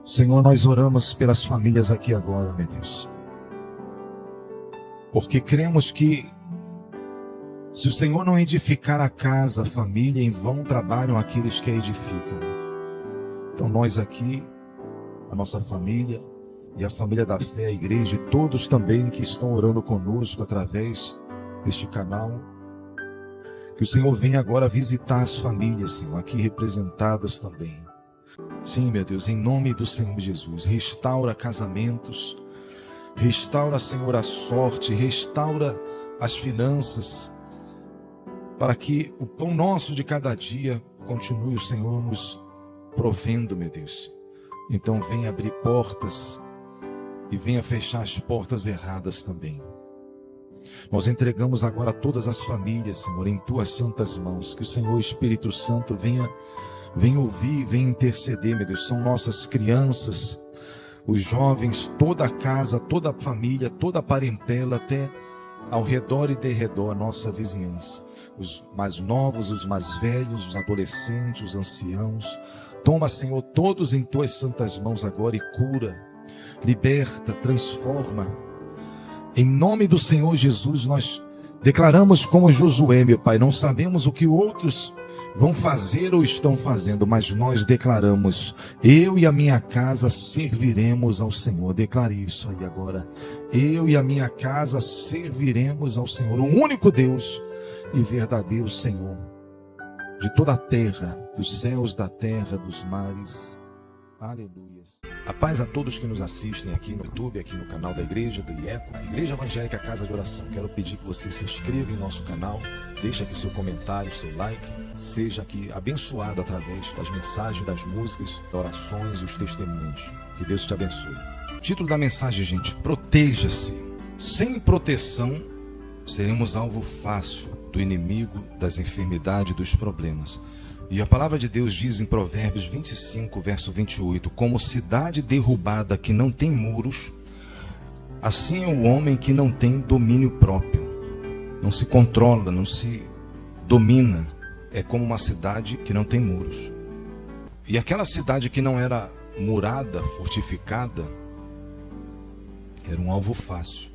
Senhor, nós oramos pelas famílias aqui agora, meu Deus, porque cremos que se o Senhor não edificar a casa, a família, em vão trabalham aqueles que a edificam. Então nós aqui, a nossa família e a família da fé, a igreja e todos também que estão orando conosco através deste canal, que o Senhor venha agora visitar as famílias, Senhor, aqui representadas também. Sim, meu Deus, em nome do Senhor Jesus, restaura casamentos, restaura, Senhor, a sorte, restaura as finanças, para que o pão nosso de cada dia continue o Senhor nos provendo, meu Deus. Então venha abrir portas e venha fechar as portas erradas também. Nós entregamos agora todas as famílias, Senhor, em Tuas santas mãos, que o Senhor Espírito Santo venha ouvir, venha interceder, meu Deus. São nossas crianças, os jovens, toda a casa, toda a família, toda a parentela, até ao redor e derredor, a nossa vizinhança. Os mais novos, os mais velhos, os adolescentes, os anciãos. Toma, Senhor, todos em Tuas santas mãos agora e cura, liberta, transforma. Em nome do Senhor Jesus, nós declaramos como Josué, meu Pai, não sabemos o que outros vão fazer ou estão fazendo, mas nós declaramos: eu e a minha casa serviremos ao Senhor. Declare isso aí agora. Eu e a minha casa serviremos ao Senhor, o único Deus e verdadeiro Senhor de toda a terra, dos céus, da terra, dos mares. Aleluia. A paz a todos que nos assistem aqui no YouTube, aqui no canal da Igreja do IECO, a Igreja Evangélica Casa de Oração. Quero pedir que você se inscreva em nosso canal, deixe aqui o seu comentário, seu like, seja aqui abençoado através das mensagens, das músicas, das orações e os testemunhos. Que Deus te abençoe. O título da mensagem, gente: proteja-se. Sem proteção, seremos alvo fácil do inimigo, das enfermidades e dos problemas. E a palavra de Deus diz em Provérbios 25, verso 28, como cidade derrubada que não tem muros, assim é o homem que não tem domínio próprio. Não se controla, não se domina. É como uma cidade que não tem muros. E aquela cidade que não era murada, fortificada, era um alvo fácil.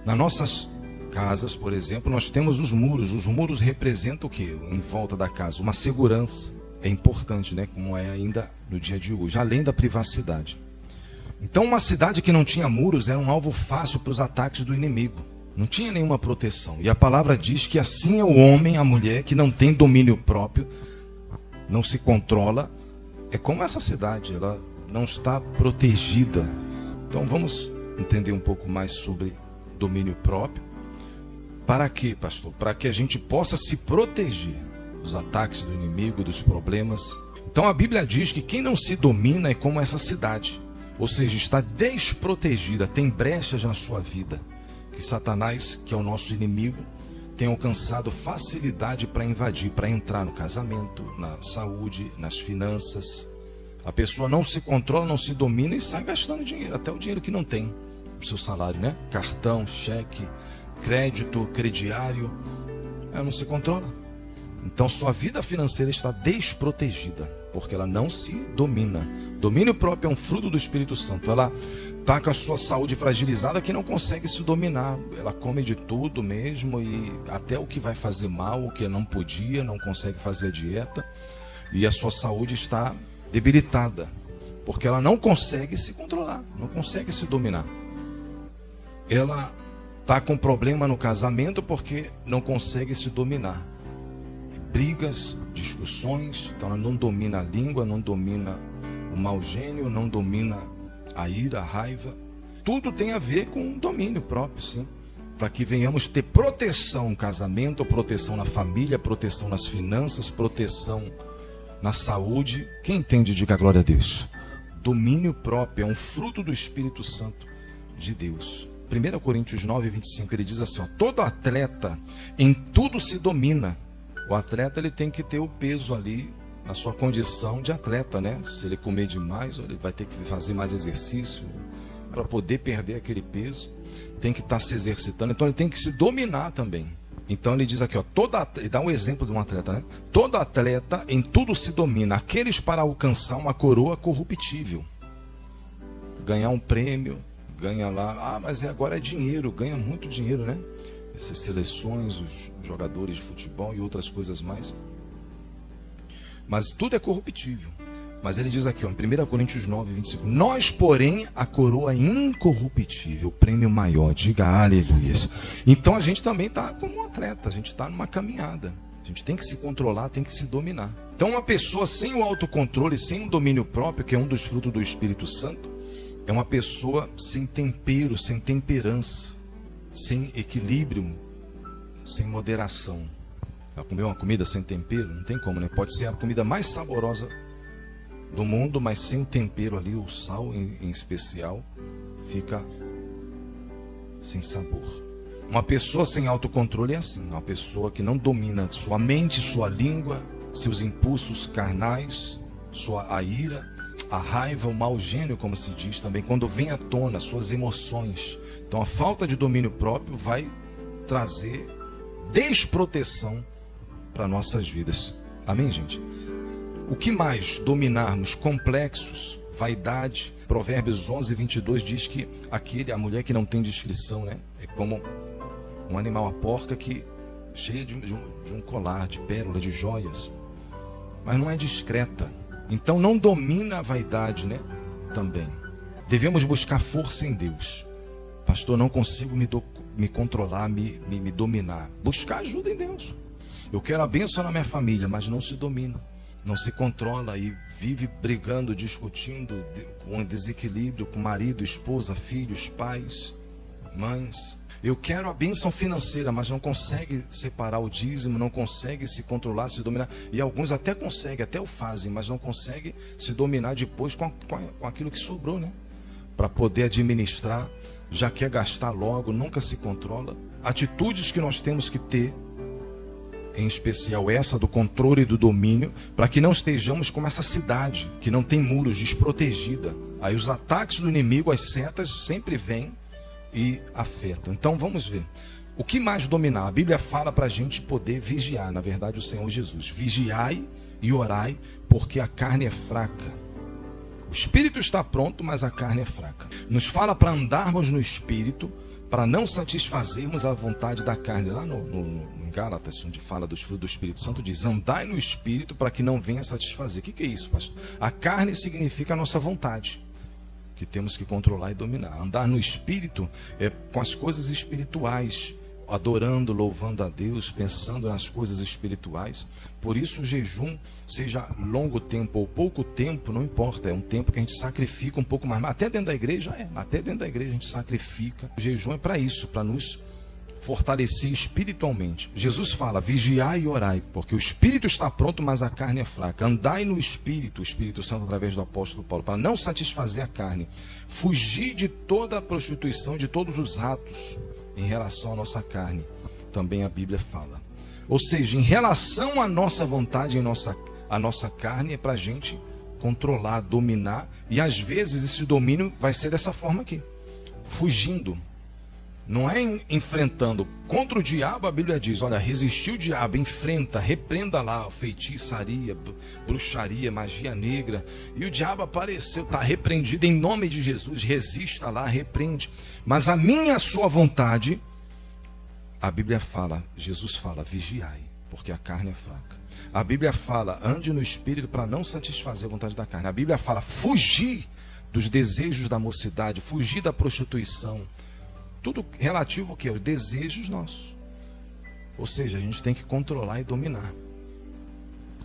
Nas nossas casas, por exemplo, nós temos os muros. Os muros representam o quê? Em volta da casa, uma segurança. É importante, né? Como é ainda no dia de hoje, além da privacidade. Então, uma cidade que não tinha muros era um alvo fácil para os ataques do inimigo. Não tinha nenhuma proteção. E a palavra diz que assim é o homem, a mulher, que não tem domínio próprio, não se controla. É como essa cidade, ela não está protegida. Então, vamos entender um pouco mais sobre domínio próprio. Para quê, pastor? Para que a gente possa se proteger dos ataques do inimigo, dos problemas. Então a Bíblia diz que quem não se domina é como essa cidade. Ou seja, está desprotegida, tem brechas na sua vida. Que Satanás, que é o nosso inimigo, tem alcançado facilidade para invadir, para entrar no casamento, na saúde, nas finanças. A pessoa não se controla, não se domina e sai gastando dinheiro, até o dinheiro que não tem. O seu salário, né? Cartão, cheque, crédito, crediário, ela não se controla. Então sua vida financeira está desprotegida, porque ela não se domina. Domínio próprio é um fruto do Espírito Santo. Ela está com a sua saúde fragilizada, que não consegue se dominar. Ela come de tudo mesmo, e até o que vai fazer mal, o que não podia, não consegue fazer a dieta. E a sua saúde está debilitada, porque ela não consegue se controlar, não consegue se dominar. Ela está com problema no casamento porque não consegue se dominar. Brigas, discussões, então ela não domina a língua, não domina o mau gênio, não domina a ira, a raiva. Tudo tem a ver com domínio próprio, sim. Para que venhamos ter proteção no casamento, proteção na família, proteção nas finanças, proteção na saúde. Quem entende, diga glória a Deus. Domínio próprio é um fruto do Espírito Santo de Deus. 1 Coríntios 9, 25, ele diz assim, ó, todo atleta em tudo se domina. O atleta, ele tem que ter o peso ali na sua condição de atleta, né? Se ele comer demais, ele vai ter que fazer mais exercício para poder perder aquele peso. Tem que estar se exercitando, então ele tem que se dominar também. Então ele diz aqui, ó, ele dá um exemplo de um atleta, né? Todo atleta em tudo se domina, aqueles para alcançar uma coroa corruptível. Ganhar um prêmio, ganha lá, mas agora é dinheiro, ganha muito dinheiro, né? Essas seleções, os jogadores de futebol e outras coisas mais. Mas tudo é corruptível. Mas ele diz aqui, ó, em 1 Coríntios 9, 25, nós, porém, a coroa incorruptível, o prêmio maior, diga aleluia. Então a gente também está como um atleta, a gente está numa caminhada. A gente tem que se controlar, tem que se dominar. Então uma pessoa sem o autocontrole, sem o domínio próprio, que é um dos frutos do Espírito Santo, é uma pessoa sem tempero, sem temperança, sem equilíbrio, sem moderação. Ela comer uma comida sem tempero, não tem como, né? Pode ser a comida mais saborosa do mundo, mas sem o tempero ali, o sal em especial, fica sem sabor. Uma pessoa sem autocontrole é assim, uma pessoa que não domina sua mente, sua língua, seus impulsos carnais, a ira, a raiva, o mau gênio, como se diz também, quando vem à tona suas emoções. Então a falta de domínio próprio vai trazer desproteção para nossas vidas. Amém, gente? O que mais dominarmos complexos, vaidade, Provérbios 11, 22 diz que a mulher que não tem discrição, né, é como um animal, a porca que cheia de um colar, de pérola, de joias, mas não é discreta. Então não domina a vaidade, né, também. Devemos buscar força em Deus. Pastor, não consigo me controlar, me dominar. Buscar ajuda em Deus. Eu quero a bênção na minha família, mas não se domina. Não se controla e vive brigando, discutindo, com desequilíbrio com marido, esposa, filhos, pais, mães. Eu quero a bênção financeira, mas não consegue separar o dízimo, não consegue se controlar, se dominar. E alguns até conseguem, até o fazem, mas não conseguem se dominar depois com aquilo que sobrou, né? Para poder administrar, já quer gastar logo, nunca se controla. Atitudes que nós temos que ter, em especial essa do controle e do domínio, para que não estejamos como essa cidade, que não tem muros, desprotegida. Aí os ataques do inimigo, as setas, sempre vêm e afetam. Então vamos ver. O que mais dominar? A Bíblia fala para a gente poder vigiar, na verdade o Senhor Jesus. Vigiai e orai, porque a carne é fraca. O espírito está pronto, mas a carne é fraca. Nos fala para andarmos no espírito, para não satisfazermos a vontade da carne. Lá no Gálatas, onde fala dos frutos do Espírito Santo, diz: andai no Espírito para que não venha satisfazer. O que é isso, pastor? A carne significa a nossa vontade, que temos que controlar e dominar. Andar no Espírito é com as coisas espirituais, adorando, louvando a Deus, pensando nas coisas espirituais. Por isso o jejum, seja longo tempo ou pouco tempo, não importa, é um tempo que a gente sacrifica um pouco mais. Até dentro da igreja até dentro da igreja a gente sacrifica. O jejum é para isso, para nos fortalecer espiritualmente. Jesus fala: vigiai e orai, porque o espírito está pronto, mas a carne é fraca. Andai no Espírito, o Espírito Santo através do apóstolo Paulo, para não satisfazer a carne. Fugir de toda a prostituição, de todos os atos em relação à nossa carne, também a Bíblia fala. Ou seja, em relação à nossa vontade, a nossa carne, é para a gente controlar, dominar, e às vezes esse domínio vai ser dessa forma aqui, fugindo. Não é enfrentando. Contra o diabo, a Bíblia diz: olha, resistiu o diabo, enfrenta, repreenda lá feitiçaria, bruxaria, magia negra. E o diabo apareceu, está repreendido em nome de Jesus. Resista lá, repreende. Mas a sua vontade, a Bíblia fala, Jesus fala: vigiai, porque a carne é fraca. A Bíblia fala: ande no Espírito para não satisfazer a vontade da carne. A Bíblia fala: fugir dos desejos da mocidade, fugir da prostituição. Tudo relativo ao que? Aos desejos nossos. Ou seja, a gente tem que controlar e dominar.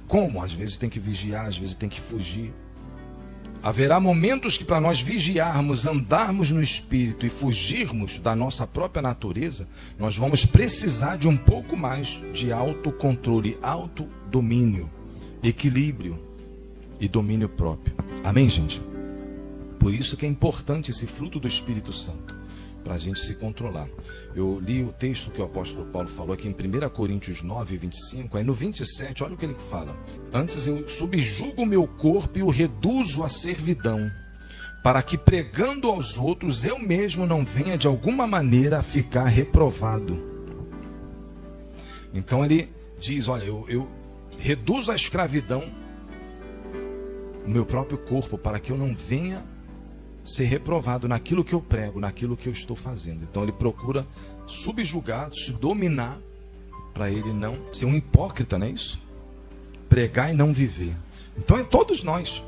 Como? Às vezes tem que vigiar, às vezes tem que fugir. Haverá momentos que, para nós vigiarmos, andarmos no Espírito e fugirmos da nossa própria natureza, nós vamos precisar de um pouco mais de autocontrole, autodomínio, equilíbrio e domínio próprio. Amém, gente? Por isso que é importante esse fruto do Espírito Santo, para a gente se controlar. Eu li o texto que o apóstolo Paulo falou aqui em 1 Coríntios 9, 25, aí no 27, olha o que ele fala: antes eu subjugo o meu corpo e o reduzo à servidão, para que pregando aos outros, eu mesmo não venha de alguma maneira a ficar reprovado. Então ele diz, olha, eu reduzo a escravidão o meu próprio corpo para que eu não venha ser reprovado naquilo que eu prego, naquilo que eu estou fazendo. Então ele procura subjugar, se dominar, para ele não ser um hipócrita, não é isso? Pregar e não viver. Então todos nós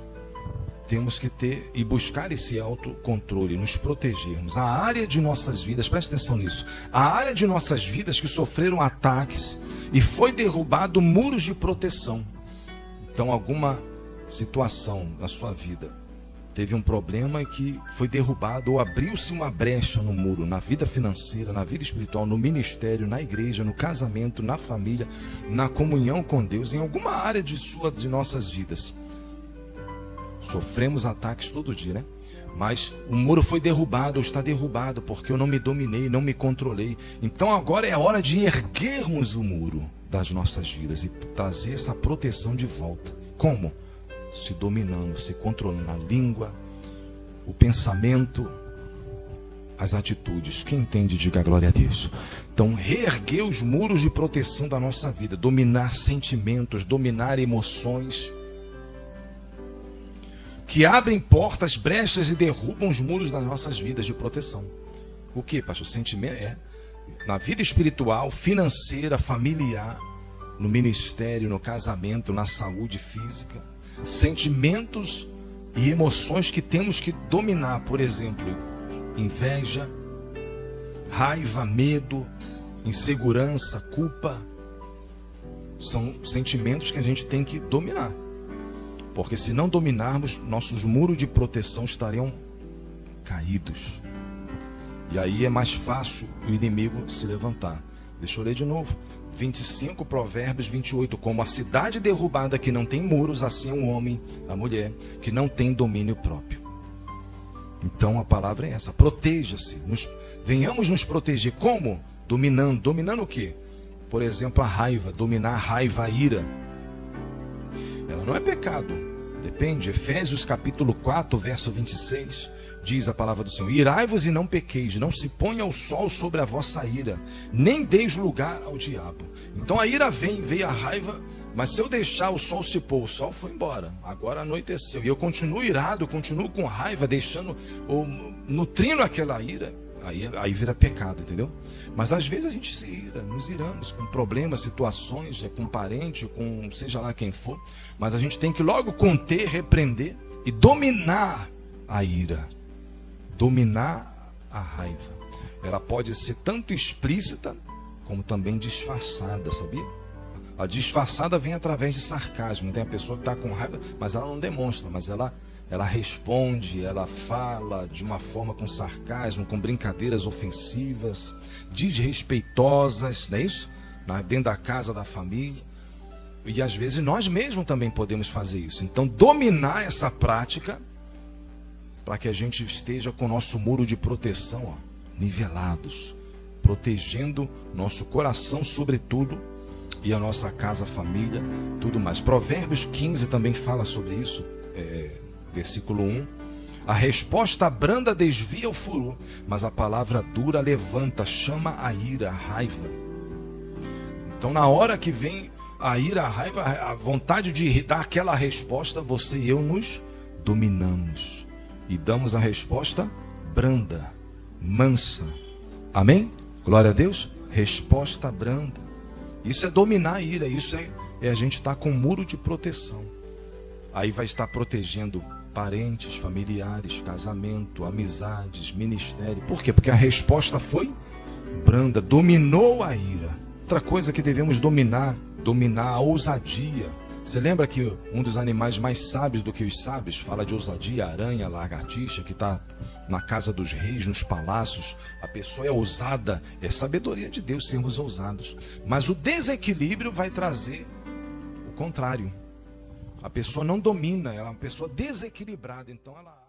temos que ter e buscar esse autocontrole, nos protegermos. A área de nossas vidas, preste atenção nisso, a área de nossas vidas que sofreram ataques e foi derrubado muros de proteção. Então alguma situação na sua vida teve um problema que foi derrubado ou abriu-se uma brecha no muro, na vida financeira, na vida espiritual, no ministério, na igreja, no casamento, na família, na comunhão com Deus, em alguma área de nossas vidas. Sofremos ataques todo dia, né? Mas o muro foi derrubado, ou está derrubado, porque eu não me dominei, não me controlei. Então agora é a hora de erguermos o muro das nossas vidas e trazer essa proteção de volta. Como? Se dominando, se controlando a língua, o pensamento, as atitudes. Quem entende, diga glória a Deus. Então, reerguer os muros de proteção da nossa vida, dominar sentimentos, dominar emoções, que abrem portas, brechas e derrubam os muros das nossas vidas de proteção. O que, pastor? Sentimento na vida espiritual, financeira, familiar, no ministério, no casamento, na saúde física. Sentimentos e emoções que temos que dominar, por exemplo, inveja, raiva, medo, insegurança, culpa. São sentimentos que a gente tem que dominar, porque se não dominarmos, nossos muros de proteção estariam caídos, e aí é mais fácil o inimigo se levantar. Deixa eu ler de novo. 25, Provérbios 28. Como a cidade derrubada que não tem muros, assim é um homem, a mulher, que não tem domínio próprio. Então a palavra é essa: proteja-se. Venhamos nos proteger. Como? Dominando. Dominando o quê? Por exemplo, a raiva. Dominar a raiva, a ira. Ela não é pecado. Depende. Efésios capítulo 4, verso 26. Diz a palavra do Senhor: irai-vos e não pequeis, não se ponha o sol sobre a vossa ira, nem deis lugar ao diabo. Então a ira veio a raiva, mas se eu deixar o sol se pôr, o sol foi embora, agora anoiteceu, e eu continuo irado, continuo com raiva, deixando ou nutrindo aquela ira, aí vira pecado, entendeu? Mas às vezes a gente se ira, nos iramos com problemas, situações, com parente, com seja lá quem for, mas a gente tem que logo conter, repreender e dominar a ira. Dominar a raiva. Ela pode ser tanto explícita como também disfarçada, sabia? A disfarçada vem através de sarcasmo. Tem a pessoa que está com raiva, mas ela não demonstra, mas ela responde, ela fala de uma forma com sarcasmo, com brincadeiras ofensivas, desrespeitosas, não é isso? Dentro da casa, da família. E às vezes nós mesmos também podemos fazer isso. Então dominar essa prática, para que a gente esteja com o nosso muro de proteção nivelados, protegendo nosso coração sobretudo, e a nossa casa, família, tudo mais. Provérbios 15 também fala sobre isso, versículo 1. A resposta branda desvia o furor, mas a palavra dura levanta, chama a ira, a raiva. Então na hora que vem a ira, a raiva, a vontade de dar aquela resposta, você e eu nos dominamos. E damos a resposta branda, mansa. Amém? Glória a Deus. Resposta branda. Isso é dominar a ira. Isso é a gente estar com um muro de proteção. Aí vai estar protegendo parentes, familiares, casamento, amizades, ministério. Por quê? Porque a resposta foi branda. Dominou a ira. Outra coisa que devemos dominar a ousadia. Você lembra que um dos animais mais sábios do que os sábios, fala de ousadia, a aranha, a lagartixa, que está na casa dos reis, nos palácios. A pessoa é ousada, é sabedoria de Deus sermos ousados. Mas o desequilíbrio vai trazer o contrário. A pessoa não domina, ela é uma pessoa desequilibrada, então ela...